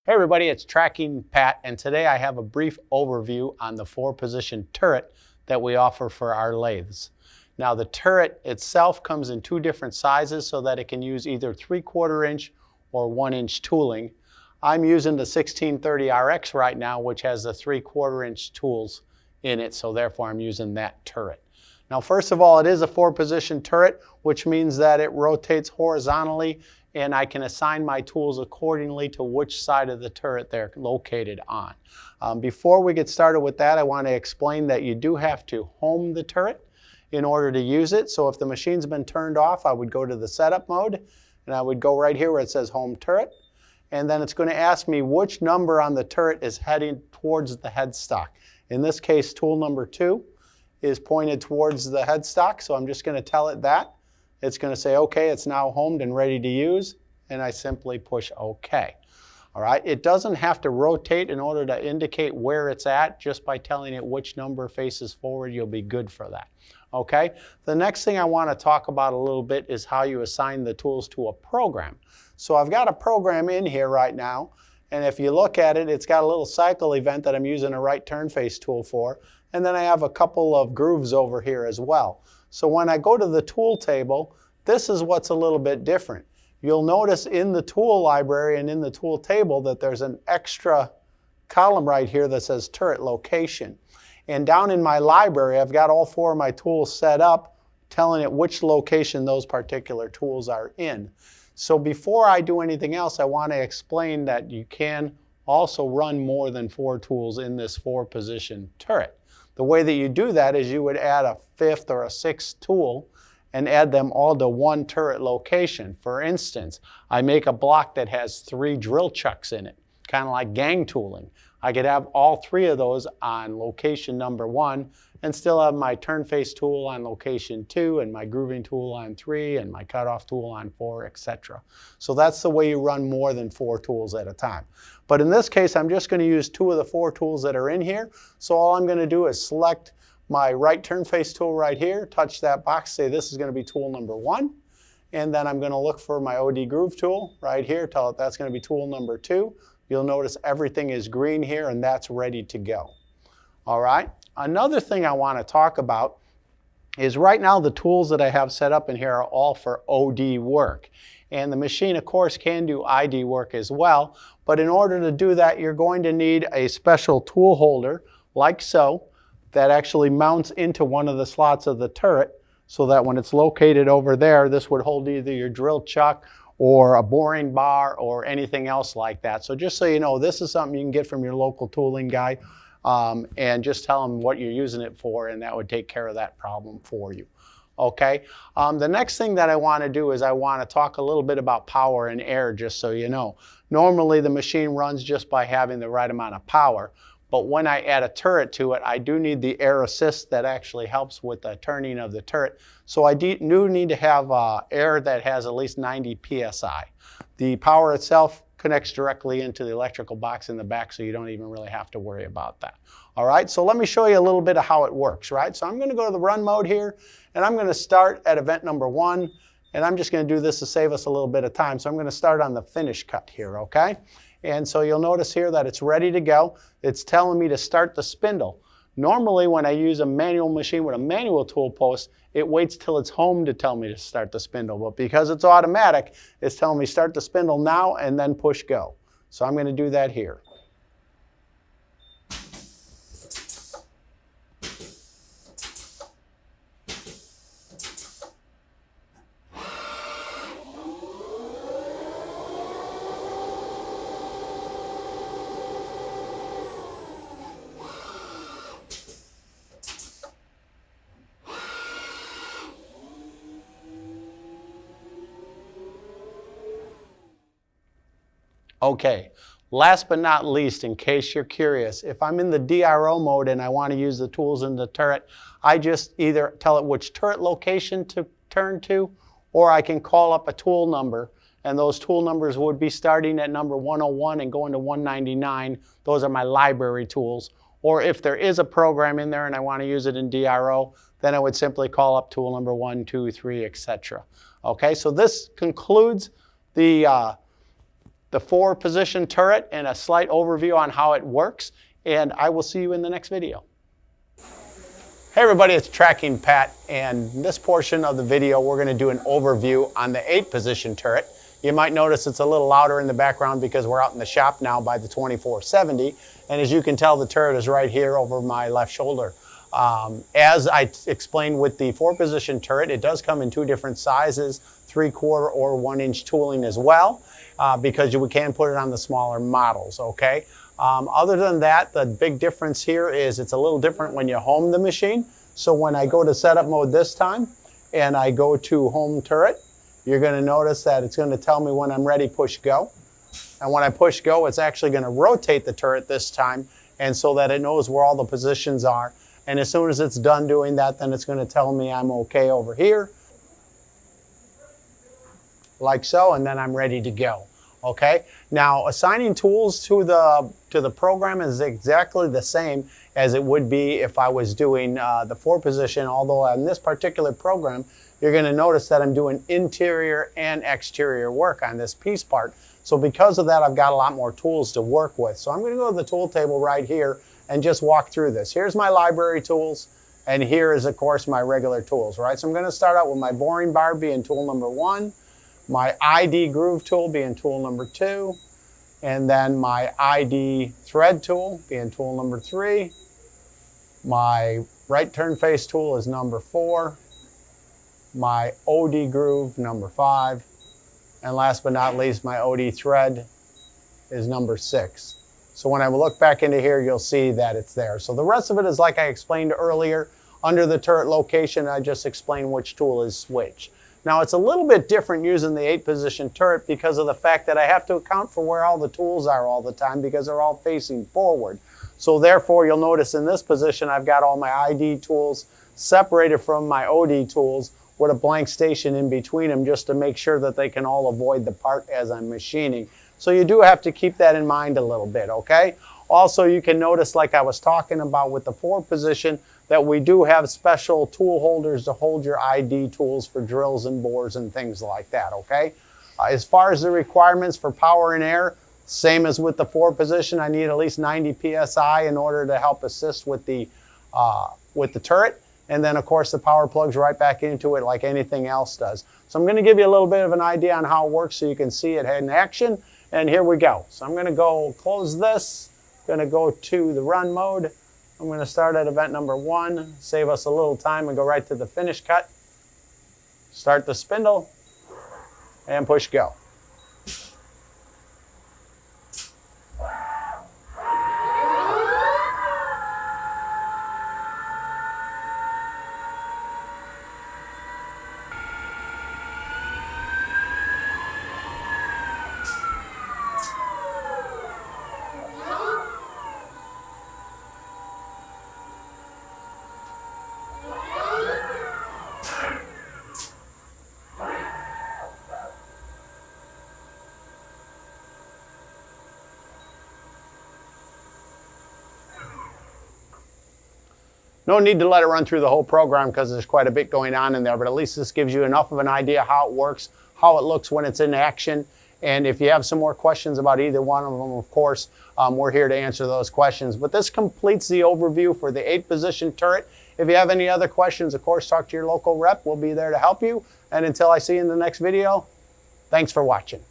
Hey everybody, it's Tracking Pat, and today I have a brief overview on the 4-position turret that we offer for our lathes. Now the turret itself comes in 2 different sizes so that it can use either 3/4 inch or 1 inch tooling. I'm using the 1630 RX right now, which has the 3/4 inch tools in it, so therefore I'm using that turret. Now first of all, it is a 4-position turret, which means that it rotates horizontally and I can assign my tools accordingly to which side of the turret they're located on. Before we get started with that, I want to explain that you do have to home the turret in order to use it. So if the machine's been turned off, I would go to the setup mode and I would go right here where it says home turret. And then it's going to ask me which number on the turret is heading towards the headstock. In this case, tool number 2 is pointed towards the headstock, so I'm just going to tell it that. It's going to say, okay, it's now homed and ready to use, and I simply push OK. All right, it doesn't have to rotate in order to indicate where it's at. Just by telling it which number faces forward, you'll be good for that. Okay, the next thing I want to talk about a little bit is how you assign the tools to a program. So I've got a program in here right now, and if you look at it, it's got a little cycle event that I'm using a right turn face tool for, and then I have a couple of grooves over here as well. So when I go to the tool table, this is what's a little bit different. You'll notice in the tool library and in the tool table that there's an extra column right here that says turret location. And down in my library, I've got all 4 of my tools set up, telling it which location those particular tools are in. So before I do anything else, I want to explain that you can also run more than 4 tools in this 4-position turret. The way that you do that is you would add a 5th or a 6th tool and add them all to one turret location. For instance, I make a block that has 3 drill chucks in it, kind of like gang tooling. I could have all 3 of those on location number 1 and still have my turn face tool on location 2 and my grooving tool on 3 and my cutoff tool on 4, etc. So that's the way you run more than 4 tools at a time. But in this case, I'm just going to use 2 of the 4 tools that are in here. So all I'm going to do is select my right turn face tool right here, touch that box, say this is going to be tool number 1. And then I'm going to look for my OD groove tool right here, tell it that's going to be tool number 2. You'll notice everything is green here and that's ready to go. All right. Another thing I want to talk about is right now the tools that I have set up in here are all for OD work. And the machine, of course, can do ID work as well. But in order to do that, you're going to need a special tool holder, like so, that actually mounts into one of the slots of the turret so that when it's located over there, this would hold either your drill chuck or a boring bar or anything else like that. So just so you know, this is something you can get from your local tooling guy and just tell them what you're using it for, and that would take care of that problem for you. Okay, the next thing that I want to do is I want to talk a little bit about power and air, just so you know. Normally the machine runs just by having the right amount of power, but when I add a turret to it, I do need the air assist that actually helps with the turning of the turret. So I do need to have air that has at least 90 psi. The power itself connects directly into the electrical box in the back, so you don't even really have to worry about that. All right, so let me show you a little bit of how it works, right? So I'm going to go to the run mode here, and I'm going to start at event number 1, and I'm just going to do this to save us a little bit of time. So I'm going to start on the finish cut here, okay? And so you'll notice here that it's ready to go. It's telling me to start the spindle. Normally when I use a manual machine with a manual tool post, it waits till it's home to tell me to start the spindle. But because it's automatic, it's telling me start the spindle now and then push go. So I'm going to do that here. Okay, last but not least, in case you're curious, if I'm in the DRO mode and I want to use the tools in the turret, I just either tell it which turret location to turn to, or I can call up a tool number, and those tool numbers would be starting at number 101 and going to 199. Those are my library tools. Or if there is a program in there and I want to use it in DRO, then I would simply call up tool number 1, 2, 3, etc. Okay, so this concludes the the 4-position turret and a slight overview on how it works, and I will see you in the next video. Hey everybody, it's Tracking Pat, and in this portion of the video we're going to do an overview on the 8-position turret. You might notice it's a little louder in the background because we're out in the shop now by the 2470, and as you can tell, the turret is right here over my left shoulder. As I explained with the 4-position turret, it does come in 2 different sizes, 3/4 or 1-inch tooling as well, because we can put it on the smaller models, okay? Other than that, the big difference here is it's a little different when you home the machine. So when I go to setup mode this time and I go to home turret, you're going to notice that it's going to tell me when I'm ready, push go. And when I push go, it's actually going to rotate the turret this time, and so that it knows where all the positions are. And as soon as it's done doing that, then it's going to tell me I'm okay over here, like so, and then I'm ready to go. Okay. Now, assigning tools to the program is exactly the same as it would be if I was doing the 4-position. Although on this particular program, you're going to notice that I'm doing interior and exterior work on this piece part. So because of that, I've got a lot more tools to work with. So I'm going to go to the tool table right here and just walk through this. Here's my library tools, and here is, of course, my regular tools. Right. So I'm going to start out with my boring bar being tool number 1. My ID groove tool being tool number 2, and then my ID thread tool being tool number 3. My right turn face tool is number 4. My OD groove number 5. And last but not least, my OD thread is number 6. So when I look back into here, you'll see that it's there. So the rest of it is like I explained earlier. Under the turret location, I just explained which tool is which. Now, it's a little bit different using the 8-position turret because of the fact that I have to account for where all the tools are all the time because they're all facing forward. So therefore, you'll notice in this position, I've got all my ID tools separated from my OD tools with a blank station in between them just to make sure that they can all avoid the part as I'm machining. So you do have to keep that in mind a little bit, okay? Also, you can notice, like I was talking about with the 4-position, that we do have special tool holders to hold your ID tools for drills and bores and things like that, okay? As far as the requirements for power and air, same as with the 4-position, I need at least 90 PSI in order to help assist with the turret. And then, of course, the power plugs right back into it like anything else does. So I'm going to give you a little bit of an idea on how it works so you can see it in action. And here we go. So I'm going to go close this, going to go to the run mode. I'm going to start at event number 1, save us a little time and go right to the finish cut. Start the spindle and push go. No need to let it run through the whole program because there's quite a bit going on in there, but at least this gives you enough of an idea how it works, how it looks when it's in action. And if you have some more questions about either one of them, of course, we're here to answer those questions. But this completes the overview for the 8-position turret. If you have any other questions, of course, talk to your local rep. We'll be there to help you. And until I see you in the next video, thanks for watching.